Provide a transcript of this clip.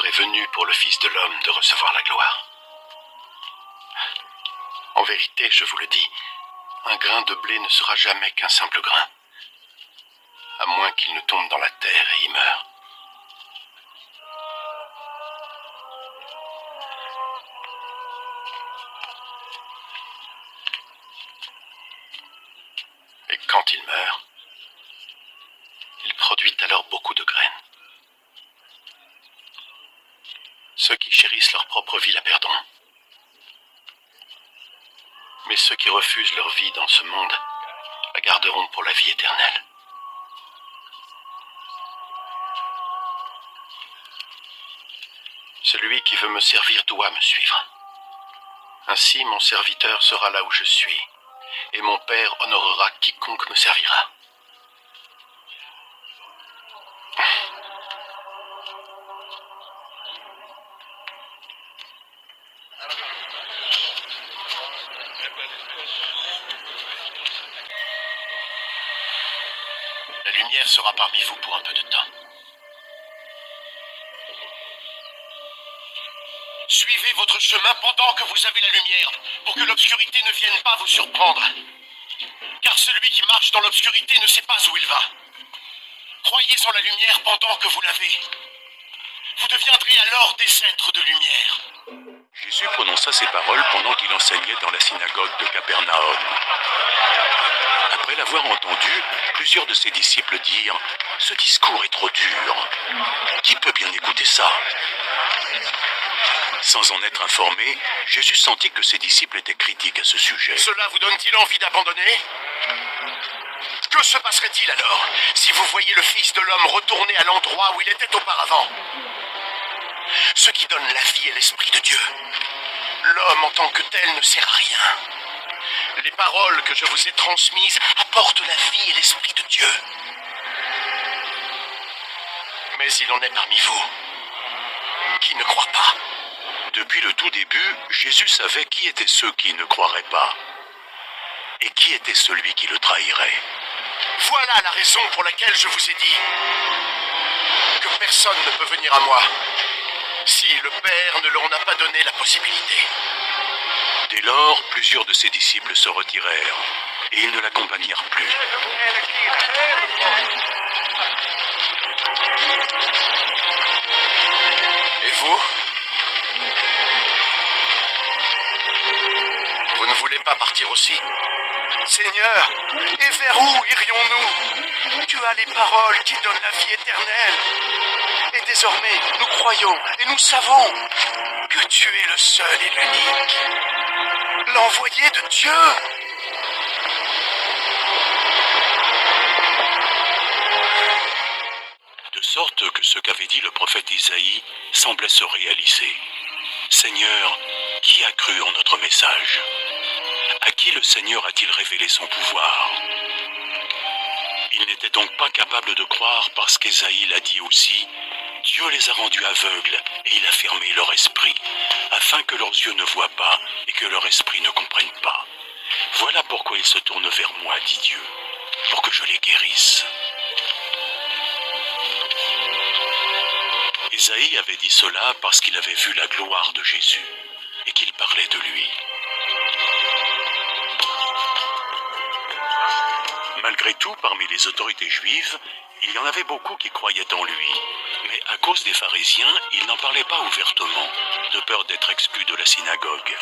est venu pour le Fils de l'homme de recevoir la gloire. En vérité, je vous le dis, un grain de blé ne sera jamais qu'un simple grain, à moins qu'il ne tombe dans la terre et y meure. Et quand il meurt, il produit alors beaucoup de graines. Ceux qui chérissent leur propre vie la perdront. Mais ceux qui refusent leur vie dans ce monde la garderont pour la vie éternelle. Celui qui veut me servir doit me suivre. Ainsi mon serviteur sera là où je suis, et mon Père honorera quiconque me servira. La lumière sera parmi vous pour un peu de temps. Suivez votre chemin pendant que vous avez la lumière, pour que l'obscurité ne vienne pas vous surprendre. Car celui qui marche dans l'obscurité ne sait pas où il va. Croyez en la lumière pendant que vous l'avez. Vous deviendrez alors des êtres de lumière. Jésus prononça ces paroles pendant qu'il enseignait dans la synagogue de Capernaum. Après l'avoir entendu, plusieurs de ses disciples dirent « Ce discours est trop dur. Qui peut bien écouter ça ?» Sans en être informé, Jésus sentit que ses disciples étaient critiques à ce sujet. Cela vous donne-t-il envie d'abandonner? Que se passerait-il alors si vous voyez le Fils de l'homme retourner à l'endroit où il était auparavant? Ce qui donne la vie est l'Esprit de Dieu. L'homme en tant que tel ne sert à rien. Les paroles que je vous ai transmises apportent la vie et l'Esprit de Dieu. Mais il en est parmi vous qui ne croient pas. Depuis le tout début, Jésus savait qui étaient ceux qui ne croiraient pas et qui était celui qui le trahirait. Voilà la raison pour laquelle je vous ai dit que personne ne peut venir à moi si le Père ne leur en a pas donné la possibilité. Dès lors, plusieurs de ses disciples se retirèrent et ils ne l'accompagnèrent plus. Et vous? Vous ne voulez pas partir aussi? Seigneur, et vers où irions-nous? Tu as les paroles qui donnent la vie éternelle. Et désormais, nous croyons et nous savons que tu es le seul et l'unique, l'envoyé de Dieu. De sorte que ce qu'avait dit le prophète Isaïe semblait se réaliser. Seigneur, qui a cru en notre message? À qui le Seigneur a-t-il révélé son pouvoir? Il n'était donc pas capable de croire parce qu'Ésaïe l'a dit aussi. Dieu les a rendus aveugles et il a fermé leur esprit, afin que leurs yeux ne voient pas et que leur esprit ne comprenne pas. Voilà pourquoi ils se tournent vers moi, dit Dieu, pour que je les guérisse. Ésaïe avait dit cela parce qu'il avait vu la gloire de Jésus et qu'il parlait de lui. Malgré tout, parmi les autorités juives, il y en avait beaucoup qui croyaient en lui. Mais à cause des pharisiens, il n'en parlait pas ouvertement, de peur d'être exclu de la synagogue.